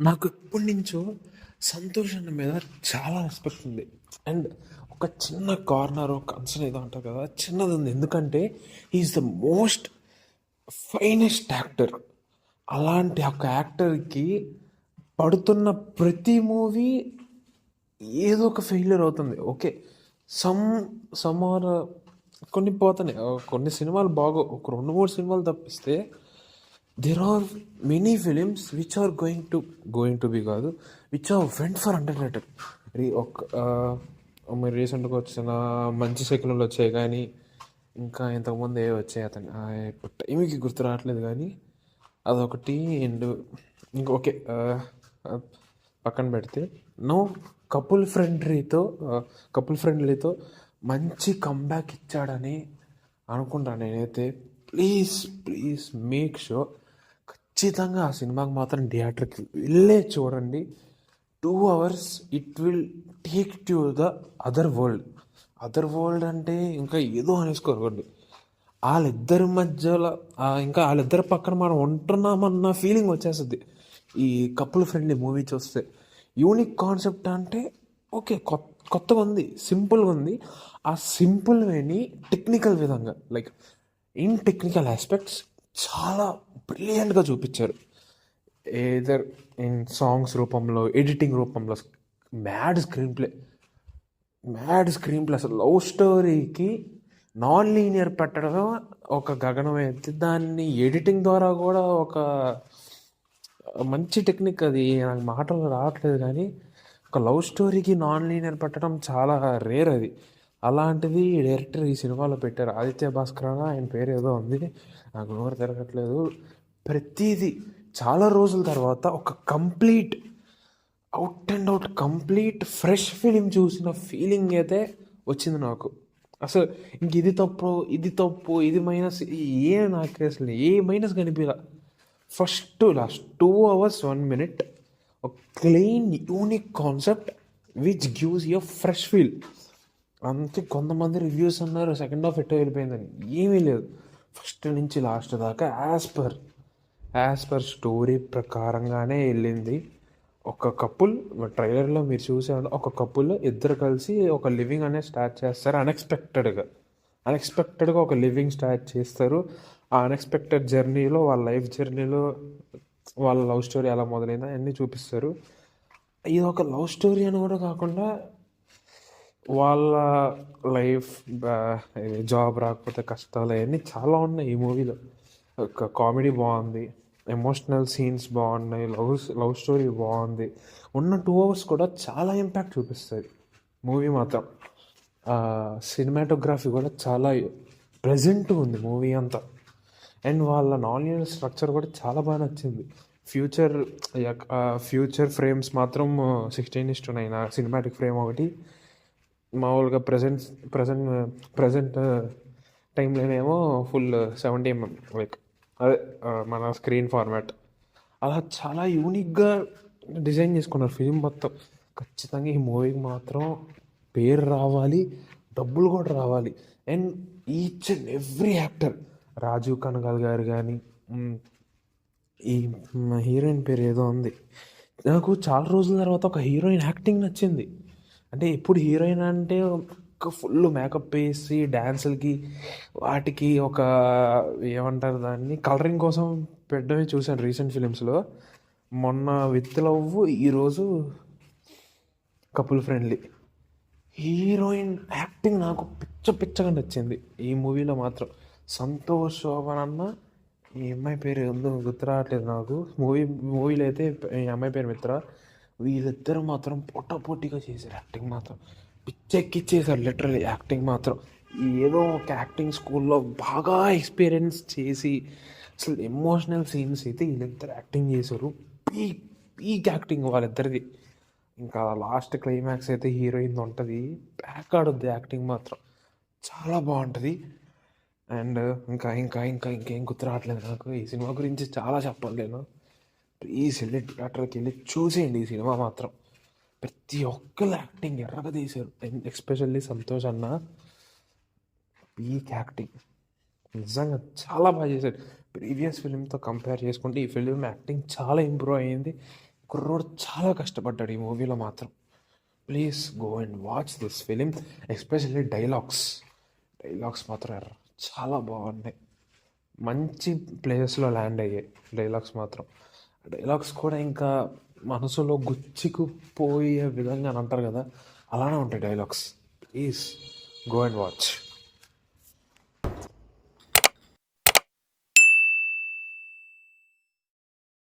నాకు ఎప్పటి నుంచో సంతోష్ అన్న మీద చాలా రెస్పెక్ట్ ఉంది. అండ్ ఒక చిన్న కార్నర్ కన్సర్న్ ఏదో అంటారు కదా, చిన్నది ఉంది. ఎందుకంటే is the most finest actor. అలాంటి ఒక యాక్టర్కి పడుతున్న ప్రతి మూవీ ఏదో ఒక ఫెయిల్యూర్ అవుతుంది. ఓకే, సమ్ సమ్ ఆర్ కొన్ని పోతున్నాయి. కొన్ని సినిమాలు బాగో, ఒక 2-3 సినిమాలు తప్పిస్తే there are many films which are going to be కాదు, which are went for underrated. మీరు రీసెంట్గా వచ్చిన మంచి శకునాలు వచ్చాయి, కానీ ఇంకా ఇంతకుముందు ఏ వచ్చాయి అతను ఇప్పుడు టైంకి గుర్తు రావట్లేదు. కానీ అదొకటి. అండ్ ఇంకా ఓకే, పక్కన పెడితే నో కపుల్ ఫ్రెండ్లీతో మంచి కంబ్యాక్ ఇచ్చాడని అనుకుంటాను నేనైతే. ప్లీజ్ ప్లీజ్ మేక్ షూర్ ఖచ్చితంగా ఆ సినిమాకి మాత్రం థియేటర్కి వెళ్ళే చూడండి. 2 hours it will take to the other world అంటే ఇంకా ఏదో అనేసుకోకండి. వాళ్ళిద్దరి మధ్యలో ఇంకా వాళ్ళిద్దరి పక్కన మనం ఉంటున్నామన్న ఫీలింగ్ వచ్చేస్తుంది ఈ కపుల్ ఫ్రెండ్లీ మూవీ చూస్తే. యూనిక్ కాన్సెప్ట్ అంటే ఓకే, కొత్తగా ఉంది, సింపుల్గా ఉంది. ఆ సింపుల్ వేని టెక్నికల్ విధంగా, లైక్ ఇన్ టెక్నికల్ ఆస్పెక్ట్స్ చాలా బ్రిలియంట్గా చూపించారు. ఏదర్ ఇన్ సాంగ్స్ రూపంలో, ఎడిటింగ్ రూపంలో, మ్యాడ్ స్క్రీన్ ప్లే. అసలు లవ్ స్టోరీకి నాన్ లీనియర్ పెట్టడం ఒక గగనం అయితే, దాన్ని ఎడిటింగ్ ద్వారా కూడా ఒక మంచి టెక్నిక్. అది నాకు మాటలు రావట్లేదు, కానీ ఒక లవ్ స్టోరీకి నాన్ లీనియర్ పెట్టడం చాలా రేర్ అది. అలాంటిది డైరెక్టర్ ఈ సినిమాలో పెట్టారు. ఆదిత్య భాస్కర్ అని ఆయన పేరు ఏదో ఉంది, నాకు నోరు తిరగట్లేదు. ప్రతిదీ చాలా రోజుల తర్వాత ఒక కంప్లీట్ ఫ్రెష్ ఫిలిం చూసిన ఫీలింగ్ అయితే వచ్చింది నాకు. అసలు ఇంక ఇది తప్పు, ఇది మైనస్, నాకు అసలు ఏ మైనస్ కనిపించలే. First to last 2 hours 1 minute ఒక clean unique concept which gives you fresh feel. అంతే. కొంతమంది రివ్యూస్ అన్నారు సెకండ్ హాఫ్ ఎట్టో వెళ్ళిపోయిందని. ఏమీ లేదు, ఫస్ట్ నుంచి లాస్ట్ దాకా యాజ్ పర్ స్టోరీ ప్రకారంగానే వెళ్ళింది. ఒక కపుల్, ట్రైలర్లో మీరు చూసే ఒక కపుల్ ఇద్దరు కలిసి ఒక లివింగ్ అనేది స్టార్ట్ చేస్తారు. అన్ఎక్స్పెక్టెడ్గా ఒక లివింగ్ స్టార్ట్ చేస్తారు. ఆ అన్ఎక్స్పెక్టెడ్ జర్నీలో, వాళ్ళ లైఫ్ జర్నీలో వాళ్ళ లవ్ స్టోరీ ఎలా మొదలైందో అన్నీ చూపిస్తారు. ఇది ఒక లవ్ స్టోరీ అని కూడా కాకుండా వాళ్ళ లైఫ్, జాబ్ రాకపోతే కష్టాలు, అవన్నీ చాలా ఉన్నాయి ఈ మూవీలో. ఒక కామెడీ బాగుంది, ఎమోషనల్ సీన్స్ బాగున్నాయి, లవ్ స్టోరీ బాగుంది. ఉన్న 2 hours కూడా చాలా ఇంపాక్ట్ చూపిస్తుంది మూవీ మాత్రం. సినిమాటోగ్రఫీ కూడా చాలా ప్రెజెంట్గా ఉంది మూవీ అంతా. అండ్ వాళ్ళ నాన్ లీనియర్ స్ట్రక్చర్ కూడా చాలా బాగా నచ్చింది. ఫ్యూచర్ ఫ్రేమ్స్ మాత్రం 16:9 సినిమాటిక్ ఫ్రేమ్ ఒకటి, మామూలుగా ప్రజెంట్ టైంలోనేమో ఫుల్ 70mm, లైక్ అదే మన స్క్రీన్ ఫార్మాట్. అలా చాలా యూనిక్గా డిజైన్ చేసుకున్నారు ఫిలిం మొత్తం. ఖచ్చితంగా ఈ మూవీకి మాత్రం పేరు రావాలి, డబ్బులు కూడా రావాలి. And each and every actor, Rajeev Kanakala garu కానీ, ఈ హీరోయిన్ పేరు ఏదో ఉంది, నాకు చాలా రోజుల తర్వాత ఒక హీరోయిన్ యాక్టింగ్ నచ్చింది. అంటే ఇప్పుడు హీరోయిన్ అంటే ఒక ఫుల్ మేకప్ వేసి డ్యాన్సులకి వాటికి ఒక ఏమంటారు దాన్ని, కలరింగ్ కోసం పెట్టడమే చూశాను రీసెంట్ ఫిలిమ్స్లో. మొన్న విత్ లవ్, ఈరోజు కపుల్ ఫ్రెండ్లీ. హీరోయిన్ యాక్టింగ్ నాకు పిచ్చగా నచ్చింది ఈ మూవీలో మాత్రం. సంతోష్ శోభన్ అన్న, ఈ అమ్మాయి పేరు ఎందుకు గుర్తు రావట్లేదు నాకు. మూవీలో అయితే ఈ అమ్మాయి పేరు మిత్ర. వీళ్ళిద్దరు మాత్రం పోటాపోటీగా చేశారు యాక్టింగ్ మాత్రం. పిచ్చెక్కిచ్చేసారు లిటరల్లీ యాక్టింగ్ మాత్రం. ఏదో ఒక యాక్టింగ్ స్కూల్లో బాగా ఎక్స్పీరియన్స్ చేసి అసలు ఎమోషనల్ సీన్స్ అయితే వీళ్ళిద్దరు యాక్టింగ్ చేశారు. పీక్ యాక్టింగ్ వాళ్ళిద్దరిది. ఇంకా లాస్ట్ క్లైమాక్స్ అయితే హీరోయిన్ ఉంటుంది, బ్యాక్ ఆడుద్ది యాక్టింగ్ మాత్రం, చాలా బాగుంటుంది. అండ్ ఇంకేం గుర్తు రావట్లేదు నాకు. ఈ సినిమా గురించి చాలా చెప్పాలి నేను. ప్లీజ్ వెళ్ళి థియేటర్కి వెళ్ళి చూసేయండి ఈ సినిమా మాత్రం. ప్రతి ఒక్కరు యాక్టింగ్ ఎర్రగా తీశారు. ఎస్పెషల్లీ సంతోష్ అన్న పీక్ యాక్టింగ్ నిజంగా చాలా బాగా చేశాడు. ప్రీవియస్ ఫిలింతో కంపేర్ చేసుకుంటే ఈ ఫిలిం యాక్టింగ్ చాలా ఇంప్రూవ్ అయ్యింది. కుర్రోడు చాలా కష్టపడ్డాడు ఈ మూవీలో మాత్రం. Please go and watch this film, especially dialogues మాత్రం చాలా బాగున్నాయి. మంచి ప్లేసెస్లో ల్యాండ్ అయ్యాయి డైలాగ్స్ మాత్రం. డైలాగ్స్ కూడా ఇంకా మనసులో గుచ్చుకుపోయే విధంగా అని అంటారు కదా, అలానే ఉంటాయి dialogues. Please go and watch.